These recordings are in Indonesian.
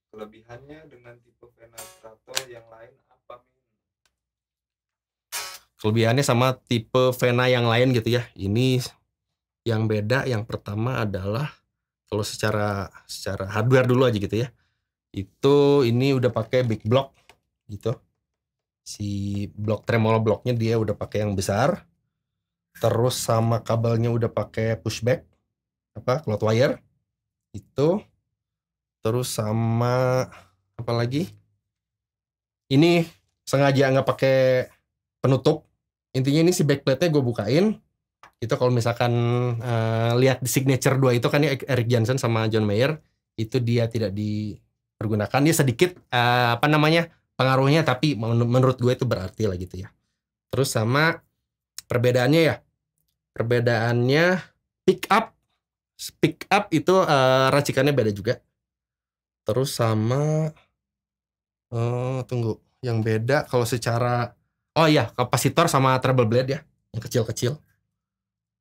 Kelebihannya dengan tipe Vena Strato yang lain apa, Min? Kelebihannya sama tipe Vena yang lain gitu ya. Ini yang beda yang pertama adalah kalau secara hardware dulu aja gitu ya. Itu ini udah pakai big block gitu. Si blok tremolo blocknya dia udah pakai yang besar. Terus sama kabelnya udah pakai pushback cloth wire itu. Terus sama apa lagi? Ini sengaja nggak pakai penutup. Intinya ini si backplate-nya gue bukain. Itu kalau misalkan lihat di signature 2 itu kan ya Eric Johnson sama John Mayer, itu dia tidak dipergunakan. Dia sedikit pengaruhnya, tapi menurut gue itu berarti lah gitu ya. Terus sama perbedaannya pick up itu racikannya beda juga. Terus sama yang beda kalau secara kapasitor sama treble blade ya, yang kecil-kecil.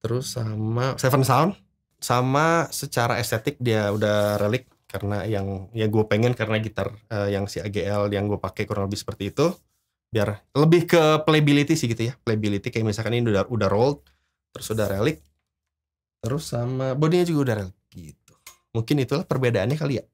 Terus sama Seven Sound, sama secara estetik dia udah relic karena yang ya gue pengen karena gitar yang si AGL yang gue pakai kurang lebih seperti itu, biar lebih ke playability sih gitu ya. Playability kayak misalkan ini udah rolled, terus udah relic, terus sama bodinya juga udah relic gitu. Mungkin itulah perbedaannya kali ya.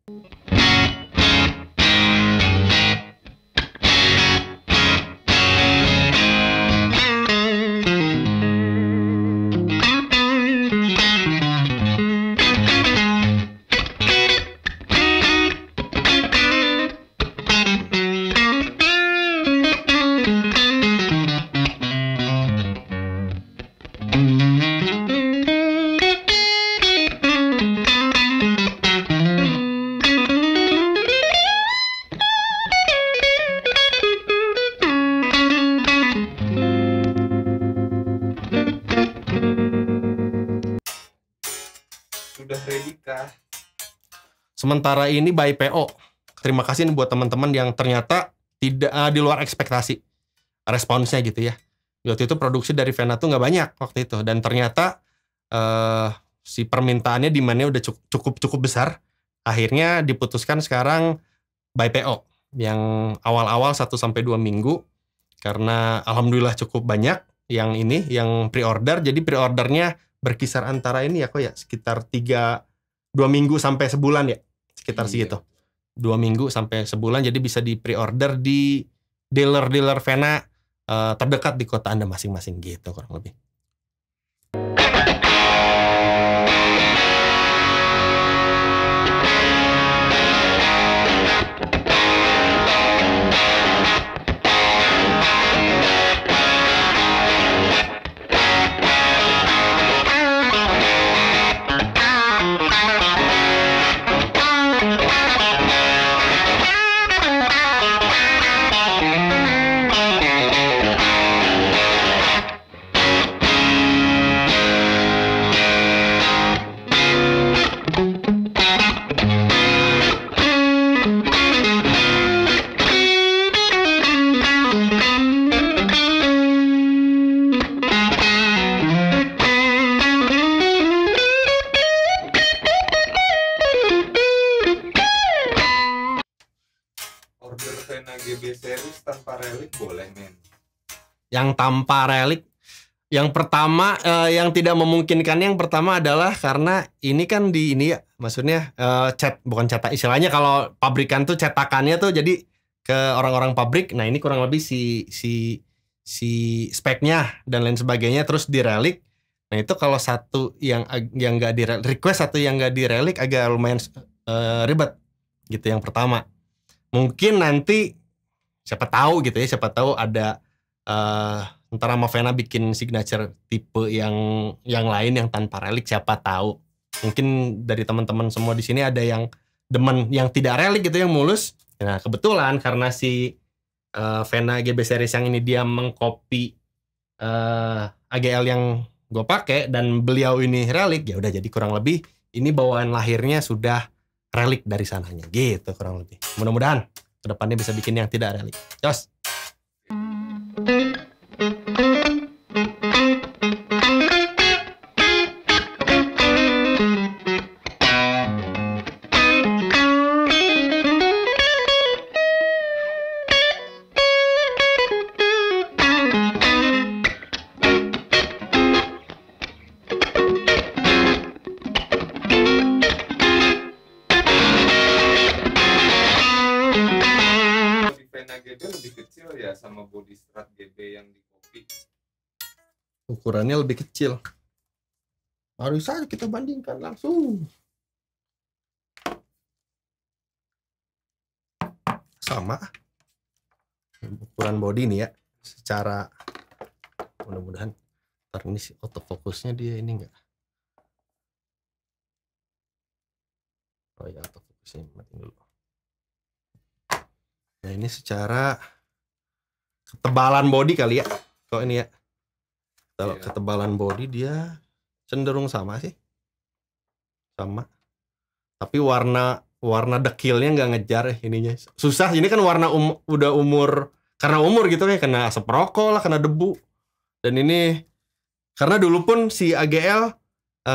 Sudah ready kah? Sementara ini by PO. Terima kasih nih buat teman-teman yang ternyata tidak di luar ekspektasi responsnya gitu ya. Waktu itu produksi dari Vena tuh nggak banyak waktu itu, dan ternyata si permintaannya demand-nya udah cukup besar. Akhirnya diputuskan sekarang by PO yang awal-awal 1-2 minggu, karena alhamdulillah cukup banyak yang pre-order. Jadi pre-ordernya berkisar antara ini ya sekitar 2 minggu sampai sebulan ya, sekitar segitu. 2 minggu sampai sebulan, jadi bisa di pre-order di dealer Vena terdekat di kota Anda masing-masing gitu kurang lebih. Order Vena GB series tanpa relik boleh, men? Yang tanpa relik, yang pertama yang tidak memungkinkan yang pertama adalah karena ini kan maksudnya bukan cetak, istilahnya kalau pabrikan tuh cetakannya tuh jadi ke orang-orang pabrik. Nah ini kurang lebih si speknya dan lain sebagainya terus direlik. Nah itu kalau satu yang nggak request, satu yang nggak direlik agak lumayan ribet gitu. Yang pertama mungkin nanti siapa tahu ada ntar sama Vena bikin signature tipe yang lain yang tanpa relik, siapa tahu. Mungkin dari teman-teman semua di sini ada yang demen yang tidak relik gitu, yang mulus. Nah kebetulan karena si Vena GB series yang ini dia mengcopy AGL yang gue pakai dan beliau ini relik, ya udah jadi kurang lebih ini bawaan lahirnya sudah relik dari sananya gitu kurang lebih. Mudah-mudahan kedepannya bisa bikin yang tidak relik. Jos. Di Vena GB lebih kecil ya sama body strat GB yang di copy. Ukurannya lebih kecil. Baru saja kita bandingkan langsung. Sama. Ukuran body nih ya. Secara mudah-mudahan ntar ini si autofocusnya dia ini enggak. Oh ya, autofocusnya matiin dulu. Nah ini secara ketebalan body kali ya. Kok ini ya. Kalau ketebalan body dia cenderung sama sih. Sama. Tapi warna dekilnya nggak ngejar ininya. Susah. Ini kan warna udah umur, karena umur gitu kayak kena asap rokok lah, kena debu. Dan ini karena dulu pun si AGL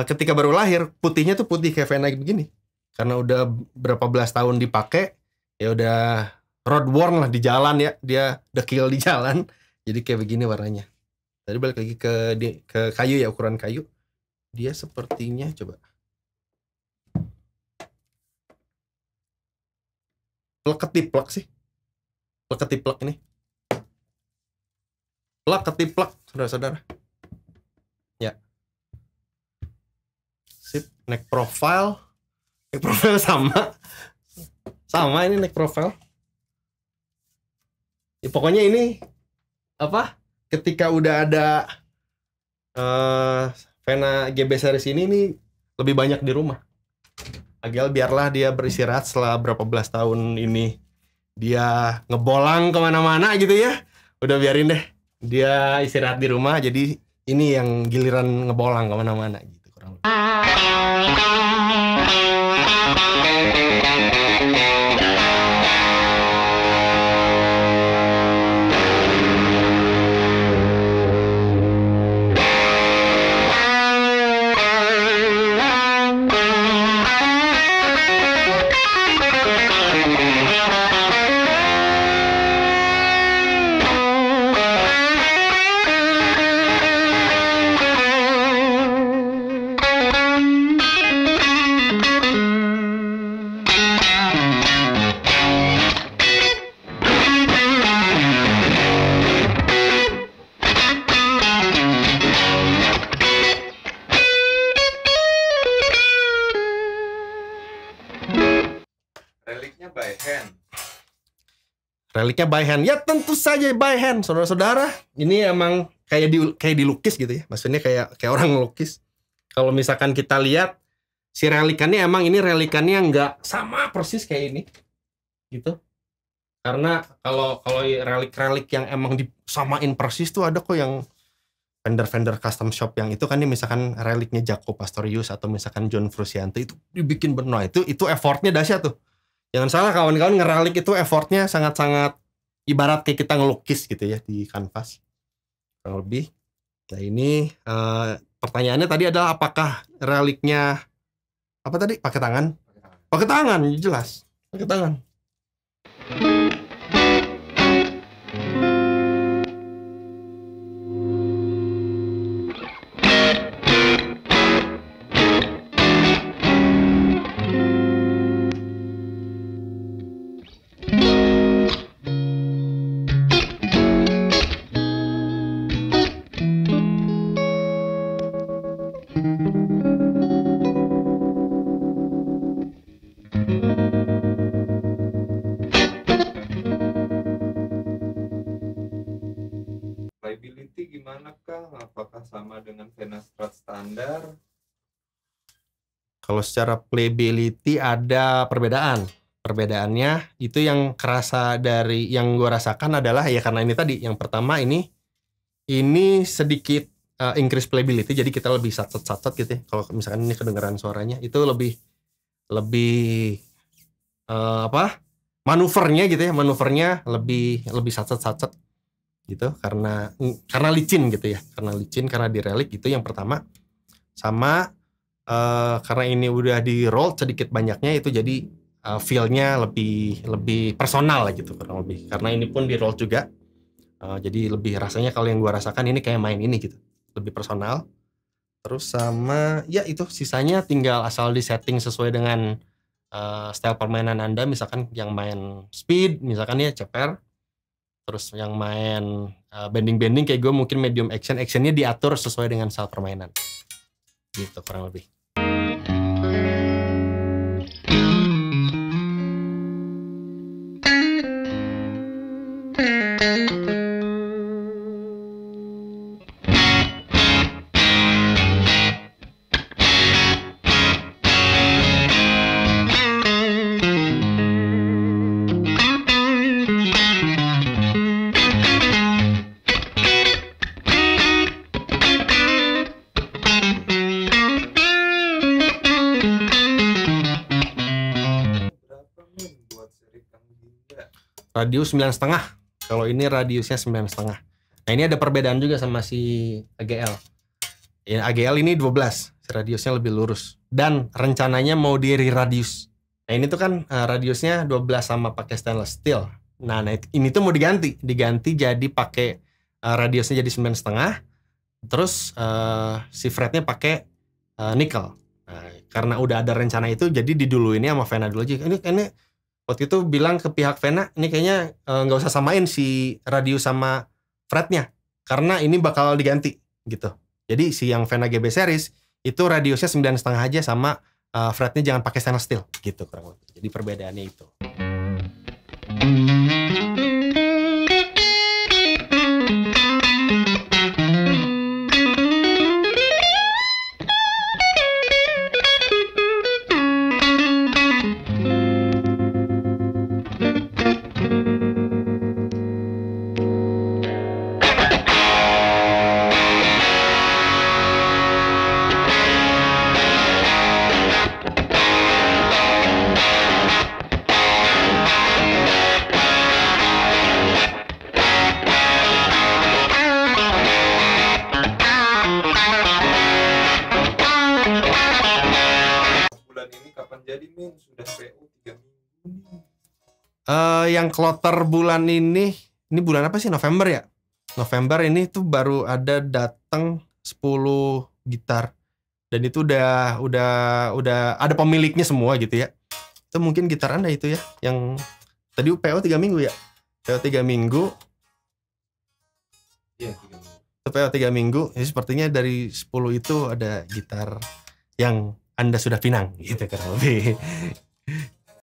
ketika baru lahir putihnya tuh putih kayak Vena begini. Karena udah berapa belas tahun dipakai, ya udah road worn lah di jalan ya, dia dekil di jalan. Jadi kayak begini warnanya. Tadi balik lagi ke kayu ya, ukuran kayu. Dia sepertinya coba. Plek ketiplek sih. Plek ketiplek ini. Plek ketiplek, saudara-saudara. Ya. Sip, neck profile. Neck profile sama. Sama ini neck profile. Ya, pokoknya ini apa? Ketika udah ada Vena GB series ini nih lebih banyak di rumah. AGL biarlah dia beristirahat setelah berapa belas tahun ini dia ngebolang kemana-mana gitu ya. Udah biarin deh dia istirahat di rumah, jadi ini yang giliran ngebolang kemana-mana gitu kurang lebih. Reliknya by hand. Reliknya by hand. Ya tentu saja by hand, saudara-saudara. Ini emang kayak dilukis gitu ya. Maksudnya kayak orang ngelukis. Kalau misalkan kita lihat si relikannya, emang ini relikannya nggak sama persis kayak ini. Gitu. Karena kalau relik-relik yang emang disamain persis tuh ada kok yang vendor-vendor custom shop yang itu kan, nih misalkan reliknya Jaco Pastorius atau misalkan John Frusciante itu dibikin benar, itu effortnya dahsyat tuh. Jangan salah kawan-kawan, ngeralik itu effortnya sangat-sangat ibarat kayak kita ngelukis gitu ya di kanvas kurang lebih. Nah ini pertanyaannya tadi adalah apakah reliknya apa tadi, pakai tangan? Pakai tangan, jelas pakai tangan. Reliability gimana Kang? Apakah sama dengan Vena Strat standar? Kalau secara playability ada perbedaan. Perbedaannya itu yang kerasa dari yang gue rasakan adalah ya karena ini tadi yang pertama ini sedikit increase playability, jadi kita lebih satset gitu ya. Kalau misalkan ini kedengeran suaranya itu lebih manuvernya gitu ya, manuvernya lebih satset gitu karena licin gitu ya, karena di relic itu yang pertama. Sama karena ini udah di roll sedikit banyaknya itu jadi feel-nya lebih personal lah gitu kurang lebih, karena ini pun di roll juga. Jadi lebih rasanya kalau yang gua rasakan ini kayak main ini gitu, lebih personal. Terus sama ya itu sisanya tinggal asal di setting sesuai dengan style permainan Anda. Misalkan yang main speed misalkan ya CPR, terus yang main bending kayak gue mungkin medium actionnya diatur sesuai dengan style permainan gitu kurang lebih. Radius 9,5. Kalau ini radiusnya 9,5. Nah ini ada perbedaan juga sama si AGL. Ya, AGL ini 12, radiusnya lebih lurus. Dan rencananya mau di radius. Nah ini tuh kan radiusnya 12 sama pakai stainless steel. Nah ini tuh mau diganti jadi pakai radiusnya jadi 9,5. Terus si fretnya pakai nikel. Nah, karena udah ada rencana itu, jadi didulu ini sama Vena dulu aja. Ini waktu itu bilang ke pihak Vena, ini kayaknya nggak usah samain si radius sama fretnya, karena ini bakal diganti gitu. Jadi si yang Vena GB series itu radiusnya 9,5 aja, sama fretnya jangan pakai stainless steel gitu kurang lebih. Jadi perbedaannya itu. Sudah PO 3 minggu nih. Yang kloter bulan ini bulan apa sih? November ya? November ini tuh baru ada datang 10 gitar. Dan itu udah ada pemiliknya semua gitu ya. Itu mungkin gitar Anda itu ya, yang tadi PO 3 minggu ya. PO 3 minggu. Iya, 3 minggu. PO 3 minggu. Jadi sepertinya dari 10 itu ada gitar yang Anda sudah pinang gitu kurang lebih.